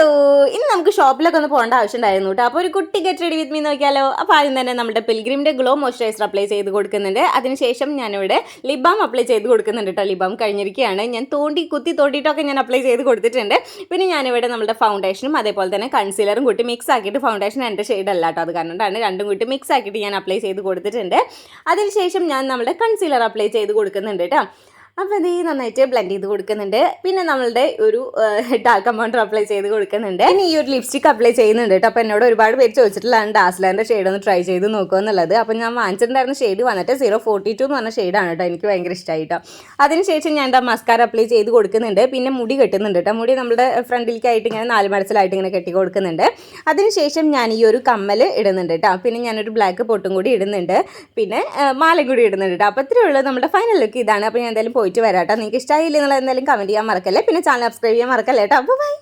Hello, ഇന്ന് നമുക്ക് ഷോപ്പിലൊക്കെ ഒന്ന് പോകേണ്ട ആവശ്യമുണ്ടായിരുന്നു കേട്ടോ. അപ്പോൾ ഒരു കുട്ടി ഗെറ്റ് റെഡി വിത്ത് മീ നോക്കിയാലോ. അപ്പോൾ ആദ്യം തന്നെ നമ്മുടെ പിൽഗ്രിമിൻ്റെ ഗ്ലോ മോയ്സ്ചറൈസർ അപ്ലൈ ചെയ്ത് കൊടുക്കുന്നുണ്ട്. അതിനുശേഷം ഞാനിവിടെ ലിബാം അപ്ലൈ ചെയ്ത് കൊടുക്കുന്നുണ്ട് കേട്ടോ. ലിബാം കഴിഞ്ഞിരിക്കുകയാണ്. ഞാൻ തോണ്ടിയിട്ടൊക്കെ ഞാൻ അപ്ലൈ ചെയ്ത് കൊടുത്തിട്ടുണ്ട്. പിന്നെ ഞാനിവിടെ നമ്മുടെ ഫൗണ്ടേഷനും അതേപോലെ തന്നെ കൺസീലറും കൂട്ടി മിക്സ് ആക്കിയിട്ട്, ഫൗണ്ടേഷൻ എൻ്റെ ഷെയ്ഡ് അല്ല കേട്ടോ, അത് കാരണമാണ് രണ്ടും കൂട്ടി മിക്സ് ആക്കിയിട്ട് ഞാൻ അപ്ലൈ ചെയ്ത് കൊടുത്തിട്ടുണ്ട്. അതിനുശേഷം ഞാൻ നമ്മുടെ കൺസീലർ അപ്ലൈ ചെയ്ത് കൊടുക്കുന്നുണ്ട് കേട്ടോ. അപ്പോൾ ഇത് നന്നായിട്ട് ബ്ലെൻഡ് ചെയ്ത് കൊടുക്കുന്നുണ്ട്. പിന്നെ നമ്മളുടെ ഒരു ഡാർക്ക് കമ്പൗണ്ടർ അപ്ലൈ ചെയ്ത് കൊടുക്കുന്നുണ്ട്. ഇനി ഈ ഒരു ലിപ്സ്റ്റിക് അപ്ലൈ ചെയ്യുന്നുണ്ട് കേട്ടോ. അപ്പോൾ എന്നോട് ഒരുപാട് പേര് ചോദിച്ചിട്ടുള്ളതാണ് ഡാസ്ലറിൻ്റെ ഷെയ്ഡ് ഒന്ന് ട്രൈ ചെയ്ത് നോക്കുക എന്നുള്ളത്. അപ്പോൾ ഞാൻ വാങ്ങിച്ചിട്ടുണ്ടായിരുന്ന ഷെയ്ഡ് വന്നിട്ട് 042 എന്ന് പറഞ്ഞ ഷെയ്ഡാണ് കേട്ടോ. എനിക്ക് ഭയങ്കര ഇഷ്ടമായിട്ടോ. അതിനുശേഷം ഞാൻ എന്താ മസ്കാര അപ്ലൈ ചെയ്ത് കൊടുക്കുന്നുണ്ട്. പിന്നെ മുടി കെട്ടുന്നുണ്ട് കേട്ടോ. മുടി നമ്മുടെ ഫ്രണ്ടിലേക്കായിട്ട് ഇങ്ങനെ 4 മടച്ചിലായിട്ട് ഇങ്ങനെ കെട്ടി കൊടുക്കുന്നുണ്ട്. അതിനുശേഷം ഞാൻ ഈ ഒരു കമ്മൽ ഇടുന്നുണ്ട് കേട്ടോ. പിന്നെ ഞാനൊരു ബ്ലാക്ക് പൊട്ടും കൂടി ഇടുന്നുണ്ട്. പിന്നെ മാലയും കൂടി ഇടുന്നുണ്ട് കേട്ടോ. അപ്പോൾ ഇത്രയേ ഉള്ളൂ നമ്മുടെ ഫൈനൽ ലുക്ക് ഇതാണ്. അപ്പോൾ ഞാൻ എന്തായാലും പോയിട്ട് വരാം കേട്ടോ. നിങ്ങൾക്ക് ഇഷ്ടമായില്ല എന്നുള്ളത് എന്തായാലും കമൻറ്റ് ചെയ്യാൻ മറക്കല്ലേ. പിന്നെ ചാനൽ സബ്സ്ക്രൈബ് ചെയ്യാൻ മറക്കല്ലേ കേട്ടോ. അപ്പോൾ ബൈ.